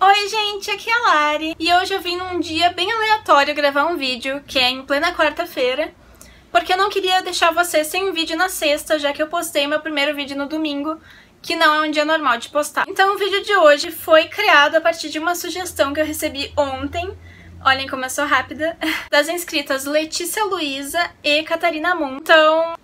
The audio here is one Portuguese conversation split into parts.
Oi gente, aqui é a Lari e hoje eu vim num dia bem aleatório gravar um vídeo, que é em plena quarta-feira, porque eu não queria deixar você sem um vídeo na sexta, já que eu postei meu primeiro vídeo no domingo, que não é um dia normal de postar. Então o vídeo de hoje foi criado a partir de uma sugestão que eu recebi ontem, olhem como eu sou rápida, das inscritas Letícia Luiza e Catarina Moon. Então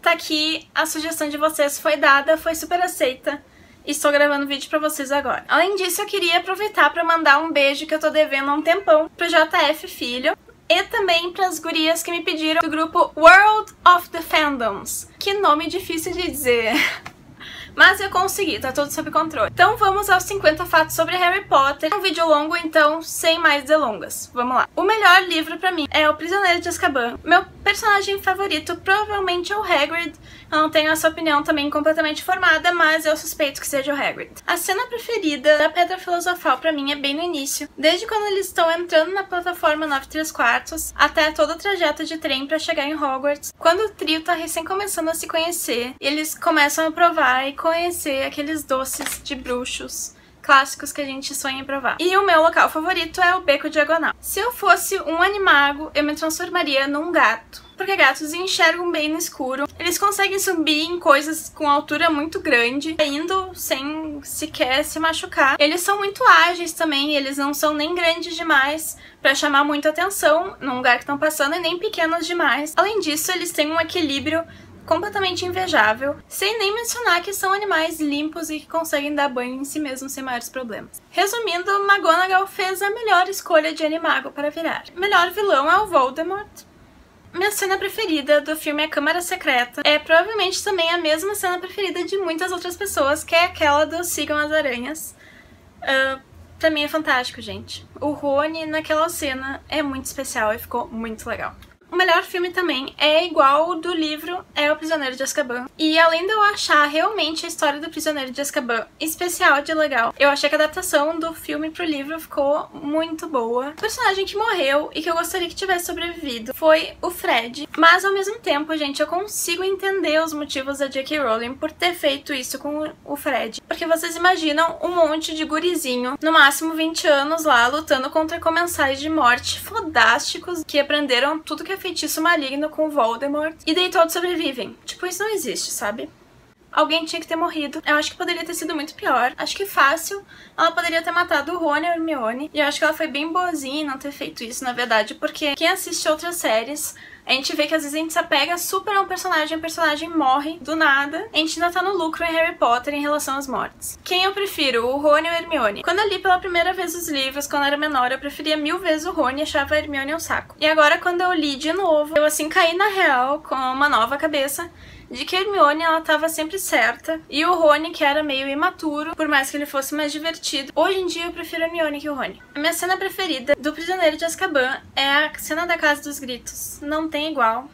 tá aqui, a sugestão de vocês foi dada, foi super aceita. E estou gravando vídeo pra vocês agora. Além disso, eu queria aproveitar pra mandar um beijo que eu tô devendo há um tempão pro JF Filho e também pras gurias que me pediram do grupo World of the Fandoms. Que nome difícil de dizer. Mas eu consegui, tá tudo sob controle. Então vamos aos 50 fatos sobre Harry Potter. É um vídeo longo, então sem mais delongas. Vamos lá. O melhor livro pra mim é O Prisioneiro de Azkaban. Meu personagem favorito provavelmente é o Hagrid. Eu não tenho essa opinião também completamente formada, mas eu suspeito que seja o Hagrid. A cena preferida da Pedra Filosofal pra mim é bem no início. Desde quando eles estão entrando na plataforma 9¾ até todo o trajeto de trem pra chegar em Hogwarts. Quando o trio tá recém começando a se conhecer, e eles começam a provar e conhecer aqueles doces de bruxos clássicos que a gente sonha em provar. E o meu local favorito é o Beco Diagonal. Se eu fosse um animago, eu me transformaria num gato. Porque gatos enxergam bem no escuro. Eles conseguem subir em coisas com altura muito grande, indo sem sequer se machucar. Eles são muito ágeis também, eles não são nem grandes demais pra chamar muita atenção no lugar que estão passando e nem pequenos demais. Além disso, eles têm um equilíbrio completamente invejável, sem nem mencionar que são animais limpos e que conseguem dar banho em si mesmos sem maiores problemas. Resumindo, McGonagall fez a melhor escolha de animago para virar. O melhor vilão é o Voldemort. Minha cena preferida do filme A Câmara Secreta é provavelmente também a mesma cena preferida de muitas outras pessoas, que é aquela do Sigam as Aranhas. Pra mim é fantástico, gente. O Rony naquela cena é muito especial e ficou muito legal. O melhor filme também é igual ao do livro, é O Prisioneiro de Azkaban. E além de eu achar realmente a história do Prisioneiro de Azkaban especial de legal, eu achei que a adaptação do filme pro livro ficou muito boa. O personagem que morreu e que eu gostaria que tivesse sobrevivido foi o Fred. Mas ao mesmo tempo, gente, eu consigo entender os motivos da J.K. Rowling por ter feito isso com o Fred. Porque vocês imaginam um monte de gurizinho, no máximo 20 anos lá, lutando contra comensais de morte fodásticos que aprenderam tudo que é feitiço maligno com Voldemort, e daí todos sobrevivem. Tipo, isso não existe, sabe? Alguém tinha que ter morrido. Eu acho que poderia ter sido muito pior. Acho que fácil ela poderia ter matado o Rony e a Hermione. E eu acho que ela foi bem boazinha em não ter feito isso, na verdade, porque quem assiste outras séries, a gente vê que às vezes a gente se apega super a um personagem, o personagem morre do nada. A gente ainda tá no lucro em Harry Potter em relação às mortes. Quem eu prefiro, o Rony ou a Hermione? Quando eu li pela primeira vez os livros, quando eu era menor, eu preferia 1000 vezes o Rony e achava a Hermione um saco. E agora, quando eu li de novo, eu assim caí na real com uma nova cabeça de que a Hermione, ela tava sempre certa, e o Rony, que era meio imaturo, por mais que ele fosse mais divertido. Hoje em dia eu prefiro a Hermione que o Rony. A minha cena preferida do Prisioneiro de Azkaban é a cena da Casa dos Gritos. Não tem igual.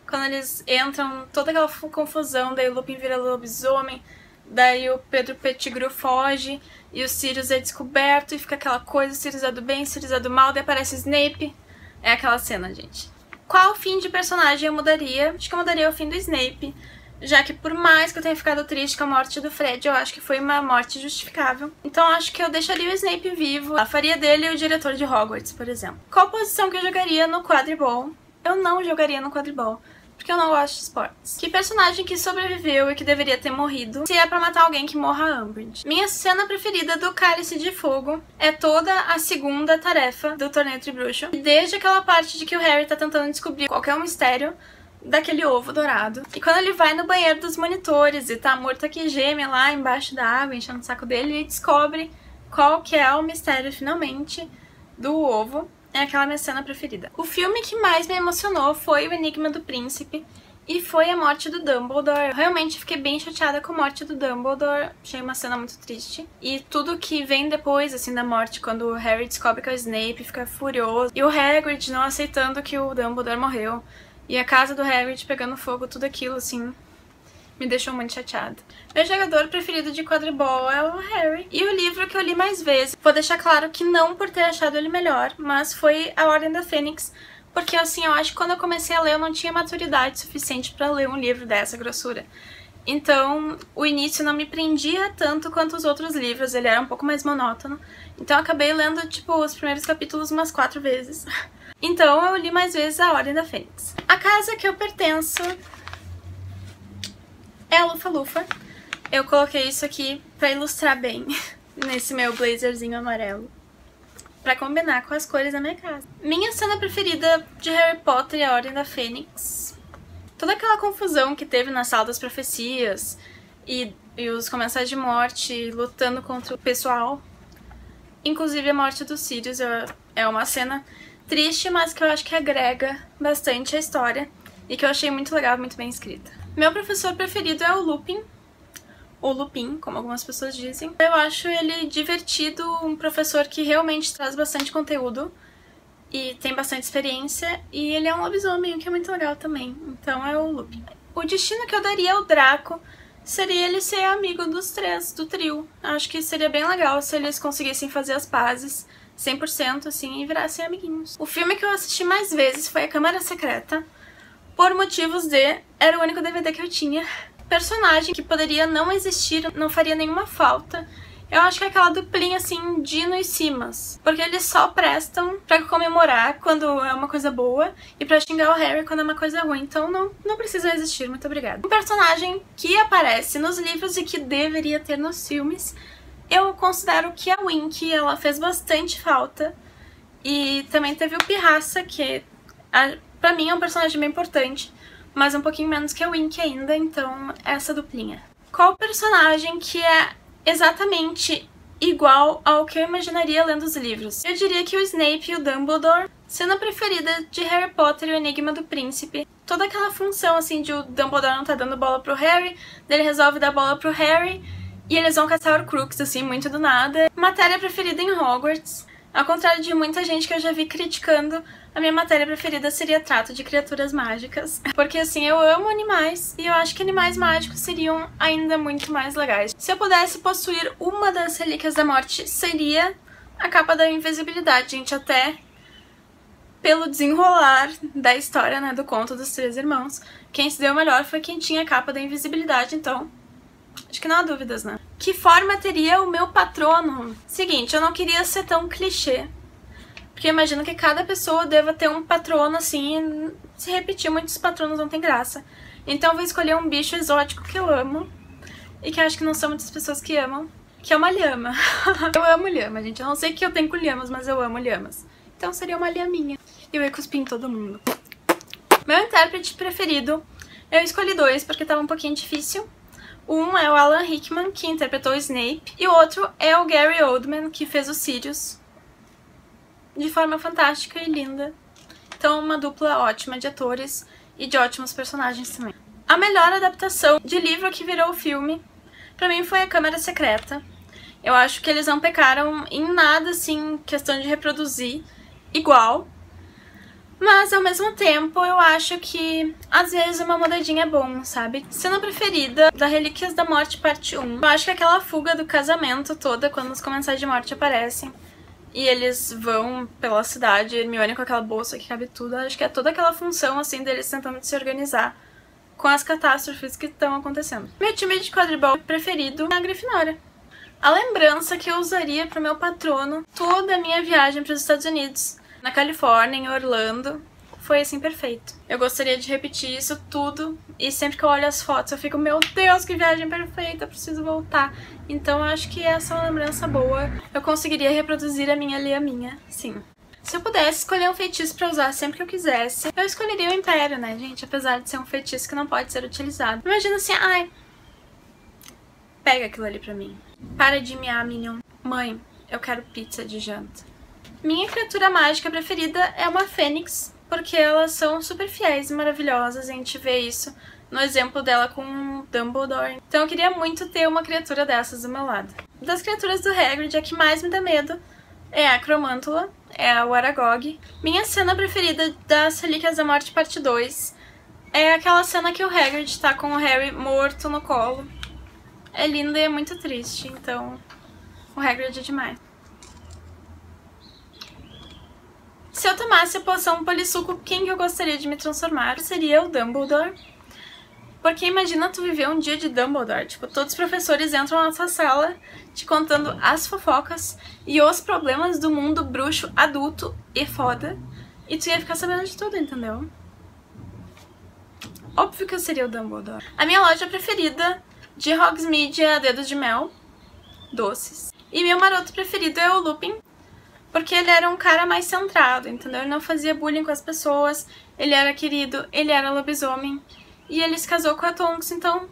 Quando eles entram, toda aquela confusão, daí o Lupin vira lobisomem, daí o Pedro Pettigrew foge, e o Sirius é descoberto, e fica aquela coisa, o Sirius é do bem, o Sirius é do mal, daí aparece o Snape. É aquela cena, gente. Qual fim de personagem eu mudaria? Acho que eu mudaria o fim do Snape, já que por mais que eu tenha ficado triste com a morte do Fred, eu acho que foi uma morte justificável. Então acho que eu deixaria o Snape vivo. Eu faria dele o diretor de Hogwarts, por exemplo. Qual posição que eu jogaria no quadribol? Eu não jogaria no quadribol, porque eu não gosto de esportes. Que personagem que sobreviveu e que deveria ter morrido? Se é pra matar alguém, que morra a Umbridge. Minha cena preferida do Cálice de Fogo é toda a segunda tarefa do Torneio Tribruxo. Desde aquela parte de que o Harry tá tentando descobrir qual que é o mistério daquele ovo dourado. E quando ele vai no banheiro dos monitores e tá a Murta que geme lá embaixo da água, enchendo o saco dele, ele descobre qual que é o mistério, finalmente, do ovo. É aquela minha cena preferida. O filme que mais me emocionou foi O Enigma do Príncipe e foi a morte do Dumbledore. Eu realmente fiquei bem chateada com a morte do Dumbledore, achei uma cena muito triste. E tudo que vem depois, assim, da morte, quando o Harry descobre que é o Snape, fica furioso. E o Hagrid não aceitando que o Dumbledore morreu. E a casa do Hagrid pegando fogo, tudo aquilo, assim, me deixou muito chateada. Meu jogador preferido de quadribol é o Harry. E o livro que eu li mais vezes, vou deixar claro que não por ter achado ele melhor, mas foi A Ordem da Fênix, porque assim, eu acho que quando eu comecei a ler eu não tinha maturidade suficiente pra ler um livro dessa grossura. Então o início não me prendia tanto quanto os outros livros, ele era um pouco mais monótono. Então eu acabei lendo, tipo, os primeiros capítulos umas 4 vezes. Então eu li mais vezes A Ordem da Fênix. A casa que eu pertenço é a Lufa-Lufa. Eu coloquei isso aqui pra ilustrar bem nesse meu blazerzinho amarelo, pra combinar com as cores da minha casa. Minha cena preferida de Harry Potter e a Ordem da Fênix. Toda aquela confusão que teve na Sala das Profecias e os Comensais de Morte lutando contra o pessoal. Inclusive a morte dos Sirius é uma cena triste, mas que eu acho que agrega bastante a história e que eu achei muito legal, muito bem escrita. Meu professor preferido é o Lupin, ou Lupin, como algumas pessoas dizem. Eu acho ele divertido, um professor que realmente traz bastante conteúdo e tem bastante experiência, e ele é um lobisomem, o que é muito legal também, então é o Lupin. O destino que eu daria ao Draco seria ele ser amigo dos três, do trio. Acho que seria bem legal se eles conseguissem fazer as pazes 100% assim e virassem amiguinhos. O filme que eu assisti mais vezes foi A Câmara Secreta, por motivos de... era o único DVD que eu tinha. Personagem que poderia não existir, não faria nenhuma falta. Eu acho que é aquela duplinha assim, Dino e Simas. Porque eles só prestam pra comemorar quando é uma coisa boa e pra xingar o Harry quando é uma coisa ruim. Então não precisam existir, muito obrigada. Um personagem que aparece nos livros e que deveria ter nos filmes, eu considero que a Winky, ela fez bastante falta. E também teve o Pirraça, que pra mim é um personagem bem importante, mas um pouquinho menos que a Winky ainda, então essa duplinha. Qual personagem que é exatamente igual ao que eu imaginaria lendo os livros? Eu diria que o Snape e o Dumbledore. Cena preferida de Harry Potter e o Enigma do Príncipe. Toda aquela função assim de o Dumbledore não tá dando bola pro Harry, daí ele resolve dar bola pro Harry e eles vão caçar Horcrux assim, muito do nada. Matéria preferida em Hogwarts. Ao contrário de muita gente que eu já vi criticando, a minha matéria preferida seria trato de criaturas mágicas. Porque assim, eu amo animais e eu acho que animais mágicos seriam ainda muito mais legais. Se eu pudesse possuir uma das Relíquias da Morte, seria a Capa da Invisibilidade, gente. Até pelo desenrolar da história, né, do conto dos Três Irmãos, quem se deu melhor foi quem tinha a Capa da Invisibilidade, então acho que não há dúvidas, né? Que forma teria o meu patrono? Seguinte, eu não queria ser tão clichê, porque eu imagino que cada pessoa deva ter um patrono assim, e se repetir muitos patronos não tem graça. Então eu vou escolher um bicho exótico que eu amo, e que eu acho que não são muitas pessoas que amam, que é uma lhama. Eu amo lhama, gente. Eu não sei o que eu tenho com lhamas, mas eu amo lhamas. Então seria uma lhaminha. E eu ia cuspir em todo mundo. Meu intérprete preferido, eu escolhi 2, porque tava um pouquinho difícil. Um é o Alan Rickman, que interpretou o Snape, e o outro é o Gary Oldman, que fez o Sirius de forma fantástica e linda. Então uma dupla ótima de atores e de ótimos personagens também. A melhor adaptação de livro que virou filme, pra mim, foi A Câmara Secreta. Eu acho que eles não pecaram em nada, assim, questão de reproduzir igual. Mas, ao mesmo tempo, eu acho que, às vezes, uma mudadinha é bom, sabe? Cena preferida da Relíquias da Morte, parte 1. Eu acho que aquela fuga do casamento toda, quando os Comensais de Morte aparecem, e eles vão pela cidade, Hermione com aquela bolsa que cabe tudo, eu acho que é toda aquela função, assim, deles tentando se organizar com as catástrofes que estão acontecendo. Meu time de quadribol preferido é a Grifinória. A lembrança que eu usaria pro meu patrono toda a minha viagem para os Estados Unidos, na Califórnia, em Orlando, foi assim perfeito. Eu gostaria de repetir isso tudo e sempre que eu olho as fotos eu fico, meu Deus, que viagem perfeita, eu preciso voltar. Então eu acho que essa é uma lembrança boa. Eu conseguiria reproduzir a minha lhaminha, sim. Se eu pudesse escolher um feitiço pra usar sempre que eu quisesse, eu escolheria o Império, né, gente? Apesar de ser um feitiço que não pode ser utilizado. Imagina assim, ai, pega aquilo ali pra mim. Para de miar, Minion. Mãe, eu quero pizza de janta. Minha criatura mágica preferida é uma fênix, porque elas são super fiéis e maravilhosas, a gente vê isso no exemplo dela com o Dumbledore. Então eu queria muito ter uma criatura dessas do meu lado. Das criaturas do Hagrid, a que mais me dá medo é a Cromântula, é o Aragog. Minha cena preferida das Relíquias da Morte, parte 2, é aquela cena que o Hagrid tá com o Harry morto no colo. É linda e é muito triste, então o Hagrid é demais. Se eu tomasse a poção Polissuco, quem que eu gostaria de me transformar? Seria o Dumbledore. Porque imagina tu viver um dia de Dumbledore, tipo, todos os professores entram na sua sala te contando as fofocas e os problemas do mundo bruxo adulto e foda, e tu ia ficar sabendo de tudo, entendeu? Óbvio que eu seria o Dumbledore. A minha loja preferida de Hogsmeade é a Dedos de Mel, doces. E meu maroto preferido é o Lupin, porque ele era um cara mais centrado, entendeu? Ele não fazia bullying com as pessoas, ele era querido, ele era lobisomem. E ele se casou com a Tonks, então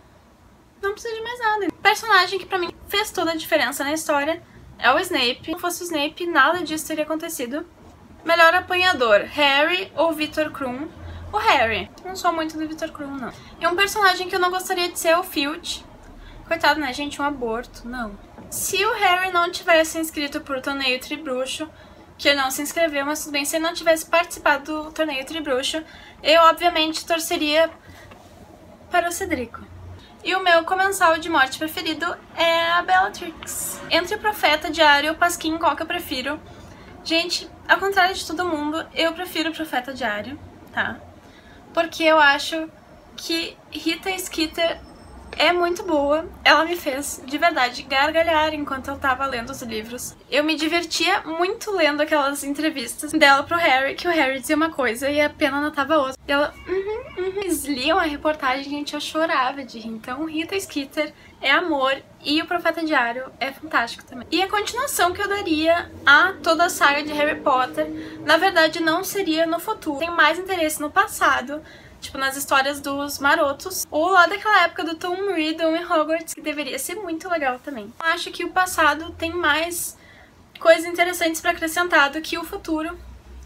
não precisa de mais nada. O personagem que pra mim fez toda a diferença na história é o Snape. Se não fosse o Snape, nada disso teria acontecido. Melhor apanhador, Harry ou Viktor Krum? O Harry. Não sou muito do Viktor Krum, não. E um personagem que eu não gostaria de ser é o Filch. Coitado, né, gente? Um aborto. Não. Se o Harry não tivesse inscrito pro torneio Tribruxo, que ele não se inscreveu, mas tudo bem, se ele não tivesse participado do torneio Tribruxo, eu obviamente torceria para o Cedrico. E o meu comensal de morte preferido é a Bellatrix. Entre o Profeta Diário e o Pasquim, qual que eu prefiro? Gente, ao contrário de todo mundo, eu prefiro o Profeta Diário, tá? Porque eu acho que Rita Skeeter é muito boa. Ela me fez, de verdade, gargalhar enquanto eu tava lendo os livros. Eu me divertia muito lendo aquelas entrevistas dela pro Harry, que o Harry dizia uma coisa e a Pena notava outra. E ela, Eles liam a reportagem, gente, eu chorava de rir. Então, Rita Skeeter é amor e o Profeta Diário é fantástico também. E a continuação que eu daria a toda a saga de Harry Potter, na verdade, não seria no futuro. Tenho mais interesse no passado, tipo, nas histórias dos marotos, ou lá daquela época do Tom Riddle em Hogwarts, que deveria ser muito legal também. Acho que o passado tem mais coisas interessantes pra acrescentar do que o futuro,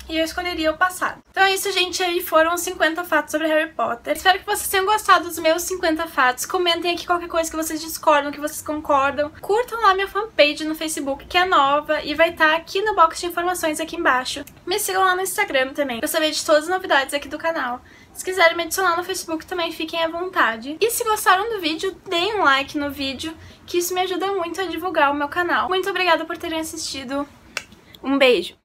e eu escolheria o passado. Então é isso, gente, aí foram os 50 fatos sobre Harry Potter. Espero que vocês tenham gostado dos meus 50 fatos. Comentem aqui qualquer coisa que vocês discordam, que vocês concordam. Curtam lá minha fanpage no Facebook, que é nova, e vai estar aqui no box de informações aqui embaixo. Me sigam lá no Instagram também, pra saber de todas as novidades aqui do canal. Se quiserem me adicionar no Facebook também, fiquem à vontade. E se gostaram do vídeo, deem um like no vídeo, que isso me ajuda muito a divulgar o meu canal. Muito obrigada por terem assistido. Um beijo!